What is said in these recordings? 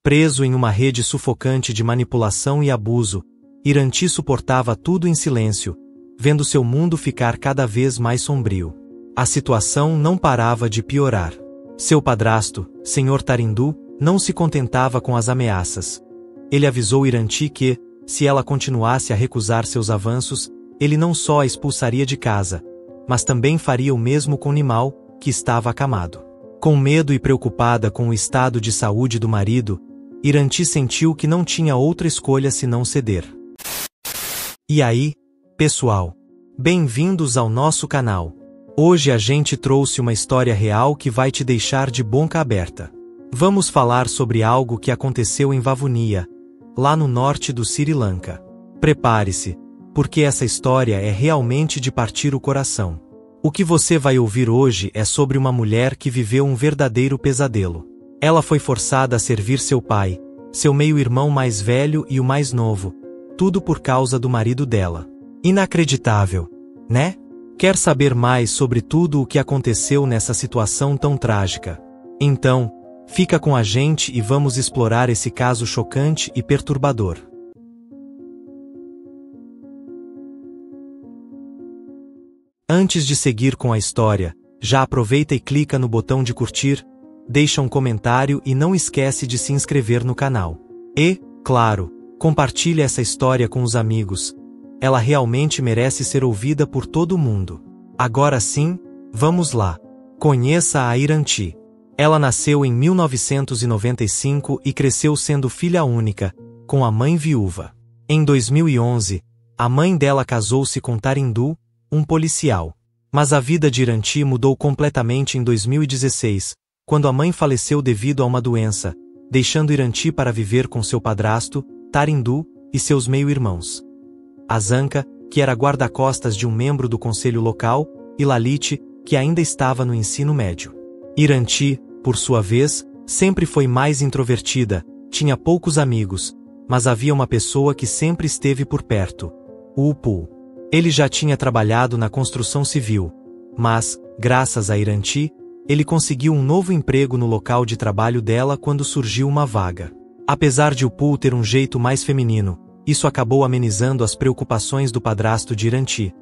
Preso em uma rede sufocante de manipulação e abuso, Iranti suportava tudo em silêncio, vendo seu mundo ficar cada vez mais sombrio. A situação não parava de piorar. Seu padrasto, Sr. Tarindu, não se contentava com as ameaças. Ele avisou Iranti que, se ela continuasse a recusar seus avanços, ele não só a expulsaria de casa, mas também faria o mesmo com Nimal, que estava acamado. Com medo e preocupada com o estado de saúde do marido, Iranti sentiu que não tinha outra escolha senão ceder. E aí, pessoal? Bem-vindos ao nosso canal. Hoje a gente trouxe uma história real que vai te deixar de boca aberta. Vamos falar sobre algo que aconteceu em Vavuniya, lá no norte do Sri Lanka. Prepare-se, porque essa história é realmente de partir o coração. O que você vai ouvir hoje é sobre uma mulher que viveu um verdadeiro pesadelo. Ela foi forçada a servir seu pai, seu meio-irmão mais velho e o mais novo, tudo por causa do marido dela. Inacreditável, né? Quer saber mais sobre tudo o que aconteceu nessa situação tão trágica? Então, fica com a gente e vamos explorar esse caso chocante e perturbador. Antes de seguir com a história, já aproveita e clica no botão de curtir, deixa um comentário e não esquece de se inscrever no canal. E, claro, compartilhe essa história com os amigos. Ela realmente merece ser ouvida por todo mundo. Agora sim, vamos lá. Conheça a Iranti. Ela nasceu em 1995 e cresceu sendo filha única, com a mãe viúva. Em 2011, a mãe dela casou-se com Tarindu, um policial. Mas a vida de Iranti mudou completamente em 2016, quando a mãe faleceu devido a uma doença, deixando Iranti para viver com seu padrasto, Tarindu, e seus meio-irmãos. Azanka, que era guarda-costas de um membro do conselho local, e Lalit, que ainda estava no ensino médio. Iranti, por sua vez, sempre foi mais introvertida, tinha poucos amigos, mas havia uma pessoa que sempre esteve por perto: o Upu. Ele já tinha trabalhado na construção civil, mas, graças a Iranti, ele conseguiu um novo emprego no local de trabalho dela quando surgiu uma vaga. Apesar de Upu ter um jeito mais feminino, isso acabou amenizando as preocupações do padrasto de Iranti.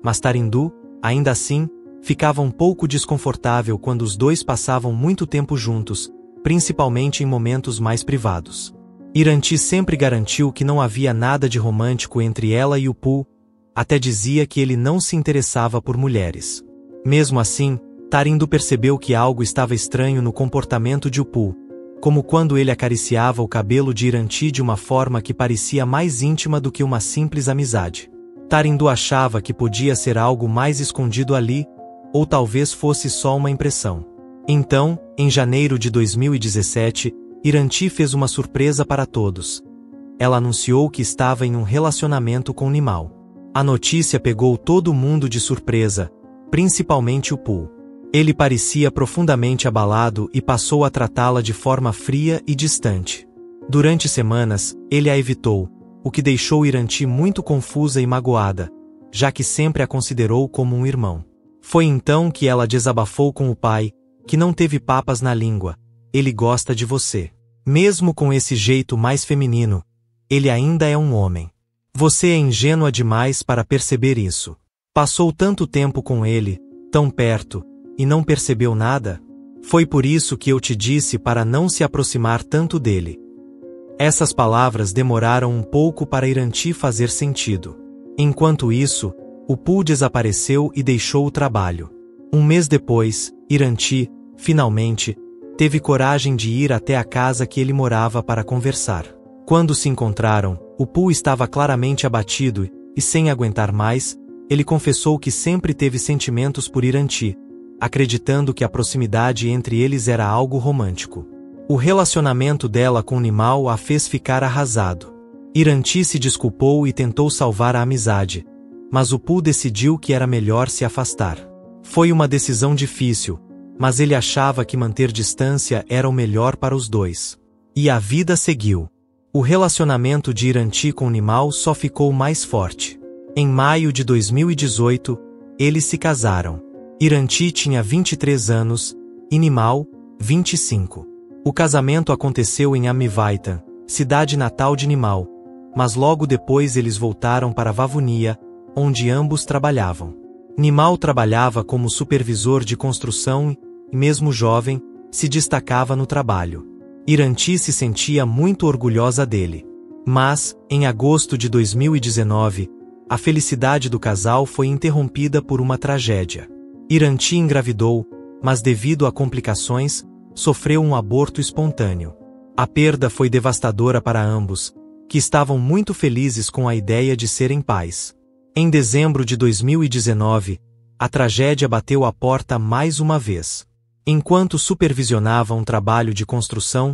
Mas Tarindu, ainda assim, ficava um pouco desconfortável quando os dois passavam muito tempo juntos, principalmente em momentos mais privados. Iranti sempre garantiu que não havia nada de romântico entre ela e Upu, até dizia que ele não se interessava por mulheres. Mesmo assim, Tarindu percebeu que algo estava estranho no comportamento de Upu, como quando ele acariciava o cabelo de Iranti de uma forma que parecia mais íntima do que uma simples amizade. Tarindu achava que podia ser algo mais escondido ali, ou talvez fosse só uma impressão. Então, em janeiro de 2017, Iranti fez uma surpresa para todos. Ela anunciou que estava em um relacionamento com Nimal. A notícia pegou todo mundo de surpresa, principalmente Upu. Ele parecia profundamente abalado e passou a tratá-la de forma fria e distante. Durante semanas, ele a evitou, o que deixou Iranti muito confusa e magoada, já que sempre a considerou como um irmão. Foi então que ela desabafou com o pai, que não teve papas na língua: ele gosta de você. Mesmo com esse jeito mais feminino, ele ainda é um homem. Você é ingênua demais para perceber isso. Passou tanto tempo com ele, tão perto, e não percebeu nada? Foi por isso que eu te disse para não se aproximar tanto dele. Essas palavras demoraram um pouco para Iranti fazer sentido. Enquanto isso, Upu desapareceu e deixou o trabalho. Um mês depois, Iranti, finalmente, teve coragem de ir até a casa que ele morava para conversar. Quando se encontraram, Upu estava claramente abatido e, sem aguentar mais, ele confessou que sempre teve sentimentos por Iranti, acreditando que a proximidade entre eles era algo romântico. O relacionamento dela com Nimal a fez ficar arrasado. Iranti se desculpou e tentou salvar a amizade, mas Upu decidiu que era melhor se afastar. Foi uma decisão difícil, mas ele achava que manter distância era o melhor para os dois. E a vida seguiu. O relacionamento de Iranti com Nimal só ficou mais forte. Em maio de 2018, eles se casaram. Iranti tinha 23 anos, e Nimal, 25. O casamento aconteceu em Amivaitan, cidade natal de Nimal, mas logo depois eles voltaram para Vavonia, onde ambos trabalhavam. Nimal trabalhava como supervisor de construção e, mesmo jovem, se destacava no trabalho. Iranti se sentia muito orgulhosa dele. Mas, em agosto de 2019, a felicidade do casal foi interrompida por uma tragédia. Iranti engravidou, mas devido a complicações, sofreu um aborto espontâneo. A perda foi devastadora para ambos, que estavam muito felizes com a ideia de serem pais. Em dezembro de 2019, a tragédia bateu à porta mais uma vez. Enquanto supervisionava um trabalho de construção,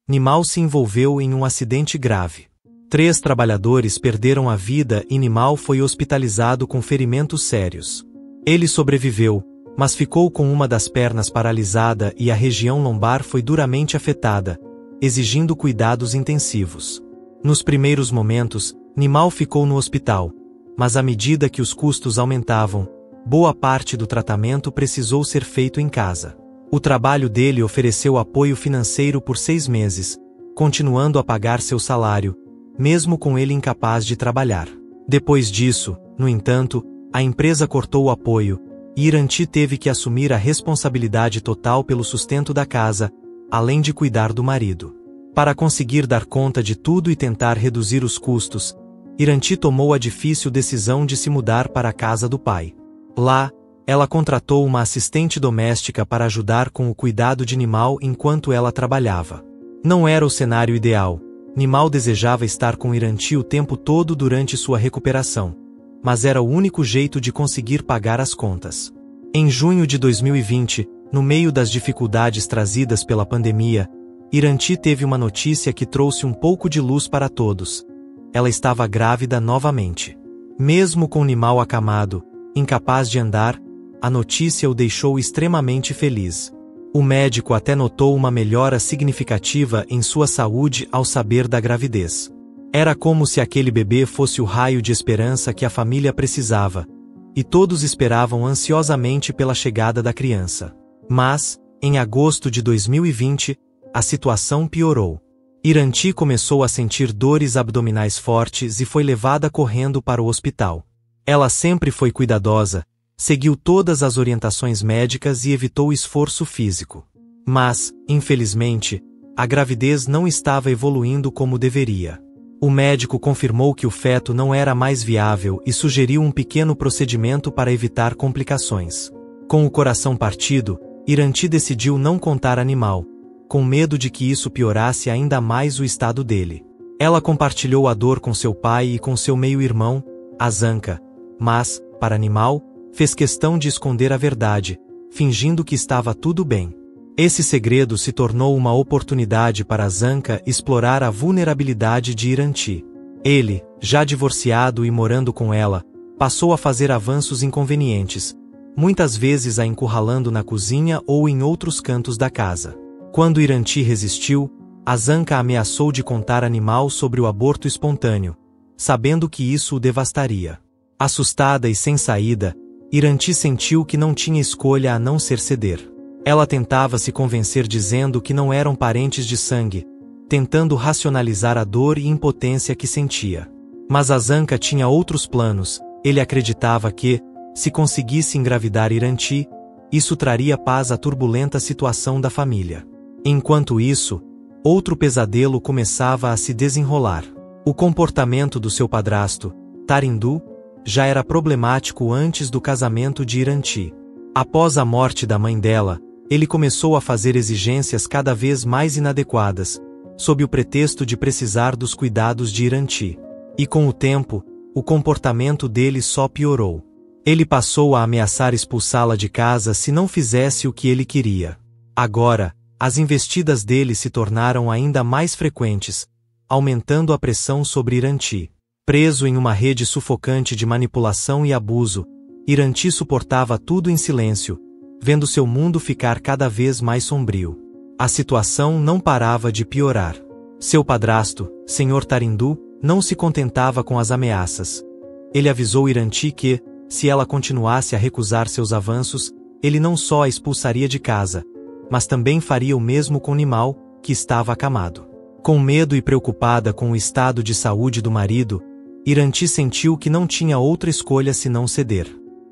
Nimal se envolveu em um acidente grave. 3 trabalhadores perderam a vida e Nimal foi hospitalizado com ferimentos sérios. Ele sobreviveu, mas ficou com uma das pernas paralisada e a região lombar foi duramente afetada, exigindo cuidados intensivos. Nos primeiros momentos, Nimal ficou no hospital, mas à medida que os custos aumentavam, boa parte do tratamento precisou ser feito em casa. O trabalho dele ofereceu apoio financeiro por 6 meses, continuando a pagar seu salário, mesmo com ele incapaz de trabalhar. Depois disso, no entanto, a empresa cortou o apoio, e Iranti teve que assumir a responsabilidade total pelo sustento da casa, além de cuidar do marido. Para conseguir dar conta de tudo e tentar reduzir os custos, Iranti tomou a difícil decisão de se mudar para a casa do pai. Lá, ela contratou uma assistente doméstica para ajudar com o cuidado de Nimal enquanto ela trabalhava. Não era o cenário ideal. Nimal desejava estar com Iranti o tempo todo durante sua recuperação, mas era o único jeito de conseguir pagar as contas. Em junho de 2020, no meio das dificuldades trazidas pela pandemia, Iranti teve uma notícia que trouxe um pouco de luz para todos. Ela estava grávida novamente. Mesmo com Nimal acamado, incapaz de andar, a notícia o deixou extremamente feliz. O médico até notou uma melhora significativa em sua saúde ao saber da gravidez. Era como se aquele bebê fosse o raio de esperança que a família precisava, e todos esperavam ansiosamente pela chegada da criança. Mas, em agosto de 2020, a situação piorou. Iranti começou a sentir dores abdominais fortes e foi levada correndo para o hospital. Ela sempre foi cuidadosa, seguiu todas as orientações médicas e evitou esforço físico. Mas, infelizmente, a gravidez não estava evoluindo como deveria. O médico confirmou que o feto não era mais viável e sugeriu um pequeno procedimento para evitar complicações. Com o coração partido, Iranti decidiu não contar a Nimal, com medo de que isso piorasse ainda mais o estado dele. Ela compartilhou a dor com seu pai e com seu meio-irmão, Azanka, mas, para Nimal, fez questão de esconder a verdade, fingindo que estava tudo bem. Esse segredo se tornou uma oportunidade para Azanka explorar a vulnerabilidade de Iranti. Ele, já divorciado e morando com ela, passou a fazer avanços inconvenientes, muitas vezes a encurralando na cozinha ou em outros cantos da casa. Quando Iranti resistiu, Azanka ameaçou de contar a Nimal sobre o aborto espontâneo, sabendo que isso o devastaria. Assustada e sem saída, Iranti sentiu que não tinha escolha a não ser ceder. Ela tentava se convencer dizendo que não eram parentes de sangue, tentando racionalizar a dor e impotência que sentia. Mas Azanka tinha outros planos. Ele acreditava que, se conseguisse engravidar Iranti, isso traria paz à turbulenta situação da família. Enquanto isso, outro pesadelo começava a se desenrolar. O comportamento do seu padrasto, Tarindu, já era problemático antes do casamento de Iranti. Após a morte da mãe dela, ele começou a fazer exigências cada vez mais inadequadas, sob o pretexto de precisar dos cuidados de Iranti. E com o tempo, o comportamento dele só piorou. Ele passou a ameaçar expulsá-la de casa se não fizesse o que ele queria. Agora, as investidas dele se tornaram ainda mais frequentes, aumentando a pressão sobre Iranti. Preso em uma rede sufocante de manipulação e abuso, Iranti suportava tudo em silêncio, vendo seu mundo ficar cada vez mais sombrio. A situação não parava de piorar. Seu padrasto, Sr. Tarindu, não se contentava com as ameaças. Ele avisou Iranti que, se ela continuasse a recusar seus avanços, ele não só a expulsaria de casa, mas também faria o mesmo com Nimal, que estava acamado. Com medo e preocupada com o estado de saúde do marido, Iranti sentiu que não tinha outra escolha senão ceder.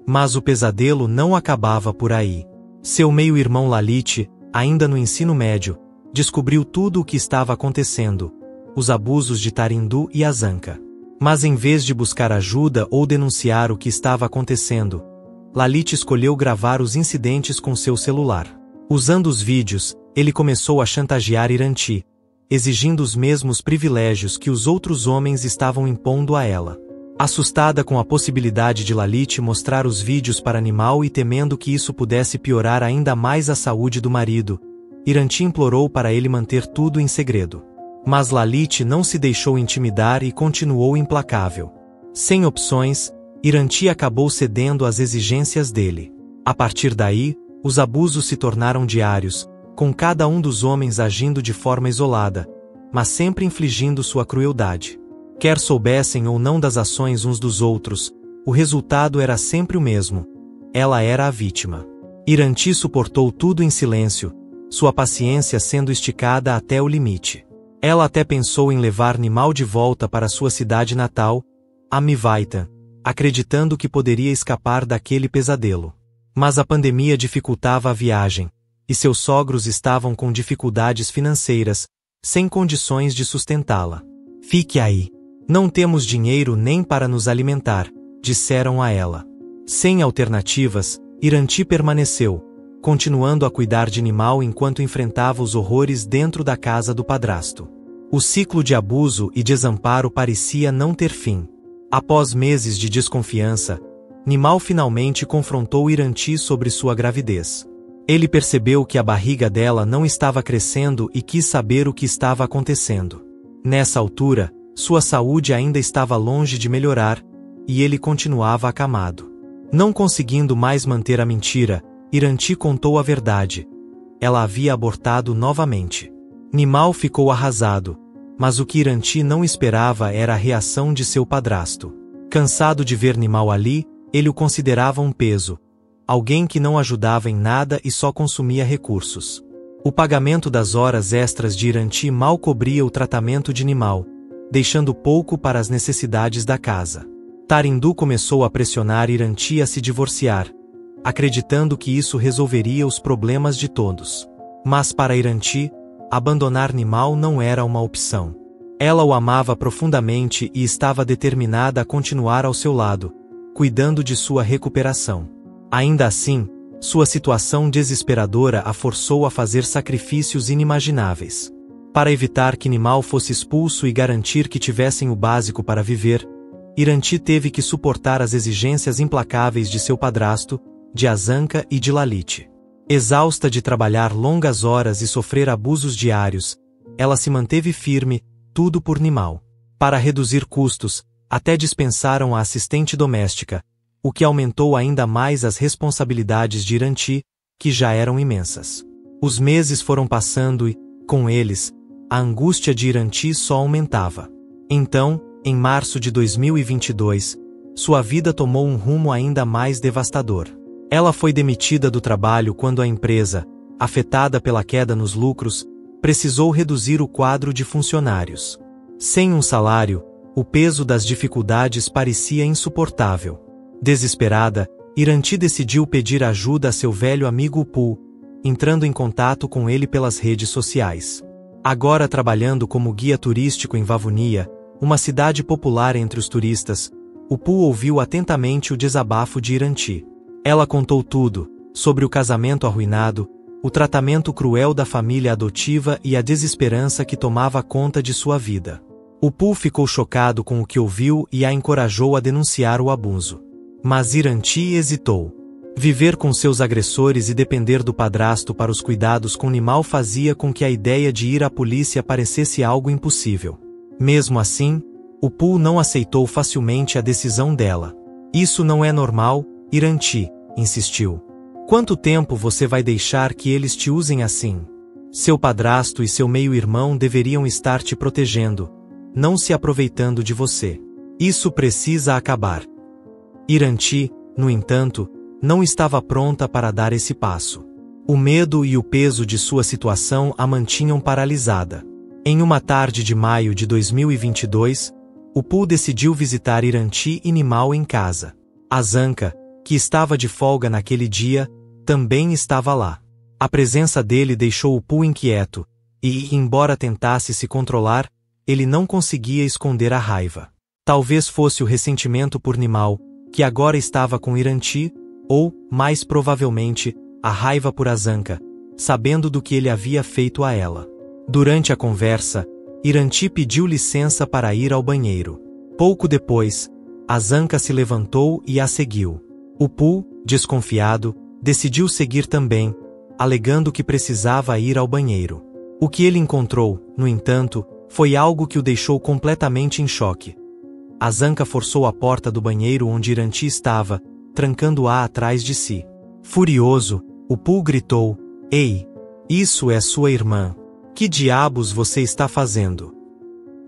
Mas o pesadelo não acabava por aí. Seu meio-irmão Lalit, ainda no ensino médio, descobriu tudo o que estava acontecendo, os abusos de Tarindu e Azanka. Mas em vez de buscar ajuda ou denunciar o que estava acontecendo, Lalit escolheu gravar os incidentes com seu celular. Usando os vídeos, ele começou a chantagear Iranti, exigindo os mesmos privilégios que os outros homens estavam impondo a ela. Assustada com a possibilidade de Lalit mostrar os vídeos para Nimal e temendo que isso pudesse piorar ainda mais a saúde do marido, Iranti implorou para ele manter tudo em segredo. Mas Lalit não se deixou intimidar e continuou implacável. Sem opções, Iranti acabou cedendo às exigências dele. A partir daí, os abusos se tornaram diários, com cada um dos homens agindo de forma isolada, mas sempre infligindo sua crueldade. Quer soubessem ou não das ações uns dos outros, o resultado era sempre o mesmo. Ela era a vítima. Iranti suportou tudo em silêncio, sua paciência sendo esticada até o limite. Ela até pensou em levar Nimal de volta para sua cidade natal, a Mivaitan, acreditando que poderia escapar daquele pesadelo. Mas a pandemia dificultava a viagem, e seus sogros estavam com dificuldades financeiras, sem condições de sustentá-la. Fique aí. Não temos dinheiro nem para nos alimentar, disseram a ela. Sem alternativas, Iranti permaneceu, continuando a cuidar de Nimal enquanto enfrentava os horrores dentro da casa do padrasto. O ciclo de abuso e desamparo parecia não ter fim. Após meses de desconfiança, Nimal finalmente confrontou Iranti sobre sua gravidez. Ele percebeu que a barriga dela não estava crescendo e quis saber o que estava acontecendo. Nessa altura, sua saúde ainda estava longe de melhorar, e ele continuava acamado. Não conseguindo mais manter a mentira, Iranti contou a verdade. Ela havia abortado novamente. Nimal ficou arrasado, mas o que Iranti não esperava era a reação de seu padrasto. Cansado de ver Nimal ali, ele o considerava um peso, alguém que não ajudava em nada e só consumia recursos. O pagamento das horas extras de Iranti mal cobria o tratamento de Nimal, deixando pouco para as necessidades da casa. Tarindu começou a pressionar Iranti a se divorciar, acreditando que isso resolveria os problemas de todos. Mas para Iranti, abandonar Nimal não era uma opção. Ela o amava profundamente e estava determinada a continuar ao seu lado, cuidando de sua recuperação. Ainda assim, sua situação desesperadora a forçou a fazer sacrifícios inimagináveis. Para evitar que Nimal fosse expulso e garantir que tivessem o básico para viver, Iranti teve que suportar as exigências implacáveis de seu padrasto, de Azanka e de Lalit. Exausta de trabalhar longas horas e sofrer abusos diários, ela se manteve firme, tudo por Nimal. Para reduzir custos, até dispensaram a assistente doméstica, o que aumentou ainda mais as responsabilidades de Iranti, que já eram imensas. Os meses foram passando e, com eles, a angústia de Iranti só aumentava. Então, em março de 2022, sua vida tomou um rumo ainda mais devastador. Ela foi demitida do trabalho quando a empresa, afetada pela queda nos lucros, precisou reduzir o quadro de funcionários. Sem um salário, o peso das dificuldades parecia insuportável. Desesperada, Iranti decidiu pedir ajuda a seu velho amigo Upu, entrando em contato com ele pelas redes sociais. Agora trabalhando como guia turístico em Vavonia, uma cidade popular entre os turistas, Upu ouviu atentamente o desabafo de Iranti. Ela contou tudo, sobre o casamento arruinado, o tratamento cruel da família adotiva e a desesperança que tomava conta de sua vida. Upu ficou chocado com o que ouviu e a encorajou a denunciar o abuso. Mas Iranti hesitou. Viver com seus agressores e depender do padrasto para os cuidados com Nimal fazia com que a ideia de ir à polícia parecesse algo impossível. Mesmo assim, Upu não aceitou facilmente a decisão dela. Isso não é normal, Iranti, insistiu. Quanto tempo você vai deixar que eles te usem assim? Seu padrasto e seu meio-irmão deveriam estar te protegendo, não se aproveitando de você. Isso precisa acabar. Iranti, no entanto, não estava pronta para dar esse passo. O medo e o peso de sua situação a mantinham paralisada. Em uma tarde de maio de 2022, o Poo decidiu visitar Iranti e Nimao em casa. Azanka, que estava de folga naquele dia, também estava lá. A presença dele deixou o Poo inquieto, e, embora tentasse se controlar, ele não conseguia esconder a raiva. Talvez fosse o ressentimento por Nimao, que agora estava com Iranti, ou, mais provavelmente, a raiva por Azanka, sabendo do que ele havia feito a ela. Durante a conversa, Iranti pediu licença para ir ao banheiro. Pouco depois, Azanka se levantou e a seguiu. O Poo, desconfiado, decidiu seguir também, alegando que precisava ir ao banheiro. O que ele encontrou, no entanto, foi algo que o deixou completamente em choque. Azanka forçou a porta do banheiro onde Iranti estava, trancando-a atrás de si. Furioso, o Poo gritou: "Ei! Isso é sua irmã! Que diabos você está fazendo?"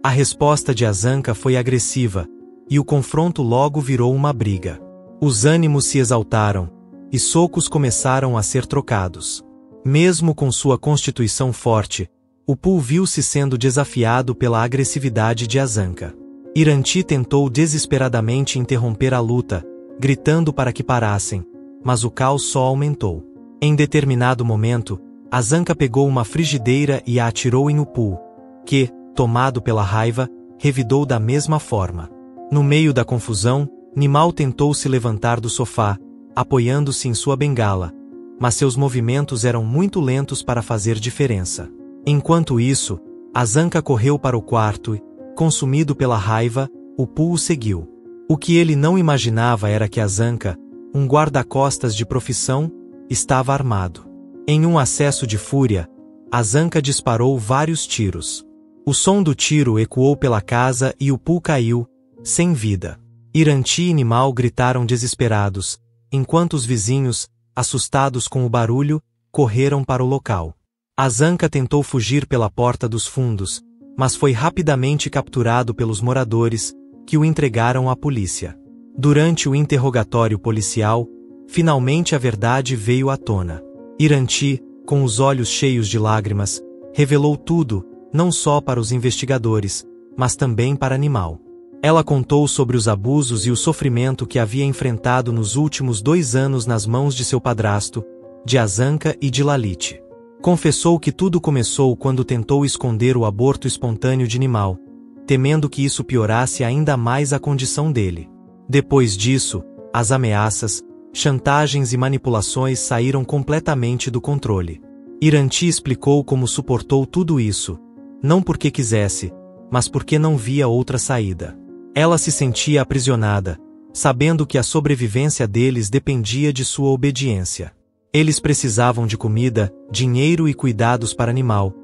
A resposta de Azanka foi agressiva, e o confronto logo virou uma briga. Os ânimos se exaltaram, e socos começaram a ser trocados. Mesmo com sua constituição forte, o Poo viu-se sendo desafiado pela agressividade de Azanka. Iranti tentou desesperadamente interromper a luta, gritando para que parassem, mas o caos só aumentou. Em determinado momento, Azanka pegou uma frigideira e a atirou em o Poo, que, tomado pela raiva, revidou da mesma forma. No meio da confusão, Nimao tentou se levantar do sofá, apoiando-se em sua bengala, mas seus movimentos eram muito lentos para fazer diferença. Enquanto isso, Azanka correu para o quarto e, consumido pela raiva, o Poo o seguiu. O que ele não imaginava era que Azanka, um guarda-costas de profissão, estava armado. Em um acesso de fúria, Azanka disparou vários tiros. O som do tiro ecoou pela casa e o Poo caiu, sem vida. Iranti e Nimao gritaram desesperados, enquanto os vizinhos, assustados com o barulho, correram para o local. Azanka tentou fugir pela porta dos fundos, mas foi rapidamente capturado pelos moradores, que o entregaram à polícia. Durante o interrogatório policial, finalmente a verdade veio à tona. Iranti, com os olhos cheios de lágrimas, revelou tudo, não só para os investigadores, mas também para Nimao. Ela contou sobre os abusos e o sofrimento que havia enfrentado nos últimos 2 anos nas mãos de seu padrasto, de Azanka e de Lalit. Confessou que tudo começou quando tentou esconder o aborto espontâneo de Nimao, temendo que isso piorasse ainda mais a condição dele. Depois disso, as ameaças, chantagens e manipulações saíram completamente do controle. Iranti explicou como suportou tudo isso, não porque quisesse, mas porque não via outra saída. Ela se sentia aprisionada, sabendo que a sobrevivência deles dependia de sua obediência. Eles precisavam de comida, dinheiro e cuidados para Nimao,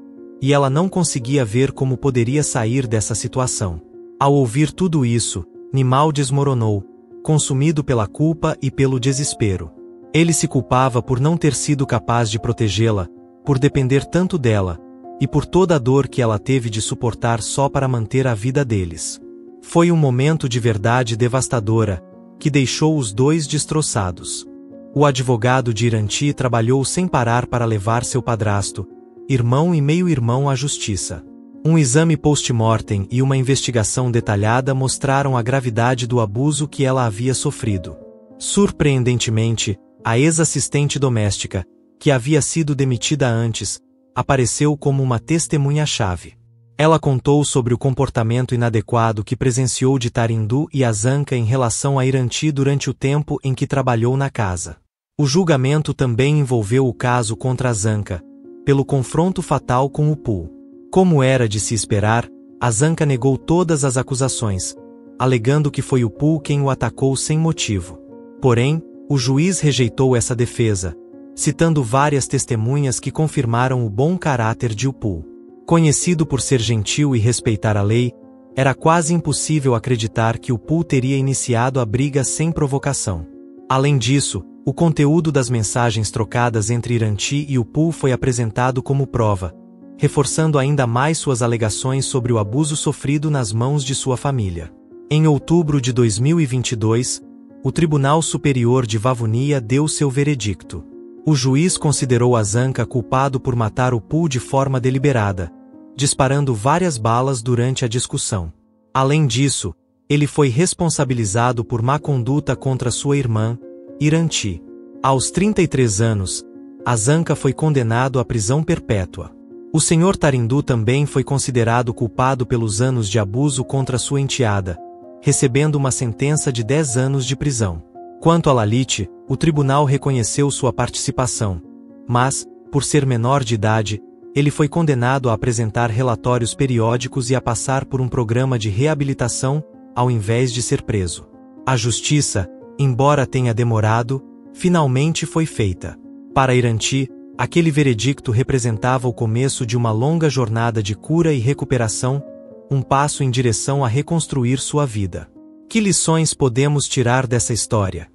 e ela não conseguia ver como poderia sair dessa situação. Ao ouvir tudo isso, Nimao desmoronou, consumido pela culpa e pelo desespero. Ele se culpava por não ter sido capaz de protegê-la, por depender tanto dela, e por toda a dor que ela teve de suportar só para manter a vida deles. Foi um momento de verdade devastadora, que deixou os dois destroçados. O advogado de Iranti trabalhou sem parar para levar seu padrasto, irmão e meio-irmão à justiça. Um exame post-mortem e uma investigação detalhada mostraram a gravidade do abuso que ela havia sofrido. Surpreendentemente, a ex-assistente doméstica, que havia sido demitida antes, apareceu como uma testemunha-chave. Ela contou sobre o comportamento inadequado que presenciou de Tarindu e Azanka em relação a Iranti durante o tempo em que trabalhou na casa. O julgamento também envolveu o caso contra Azanka, pelo confronto fatal com o Poo. Como era de se esperar, Azanka negou todas as acusações, alegando que foi o Poo quem o atacou sem motivo. Porém, o juiz rejeitou essa defesa, citando várias testemunhas que confirmaram o bom caráter de o Poo. Conhecido por ser gentil e respeitar a lei, era quase impossível acreditar que o Poo teria iniciado a briga sem provocação. Além disso, o conteúdo das mensagens trocadas entre Iranti e o Poo foi apresentado como prova, reforçando ainda mais suas alegações sobre o abuso sofrido nas mãos de sua família. Em outubro de 2022, o Tribunal Superior de Vavonia deu seu veredicto. O juiz considerou Azanka culpado por matar o Pul de forma deliberada, disparando várias balas durante a discussão. Além disso, ele foi responsabilizado por má conduta contra sua irmã, Iranti. Aos 33 anos, Azanka foi condenado à prisão perpétua. O Sr. Tarindu também foi considerado culpado pelos anos de abuso contra sua enteada, recebendo uma sentença de 10 anos de prisão. Quanto a Lalit, o tribunal reconheceu sua participação, mas, por ser menor de idade, ele foi condenado a apresentar relatórios periódicos e a passar por um programa de reabilitação, ao invés de ser preso. A justiça, embora tenha demorado, finalmente foi feita. Para Iranti, aquele veredicto representava o começo de uma longa jornada de cura e recuperação, um passo em direção a reconstruir sua vida. Que lições podemos tirar dessa história?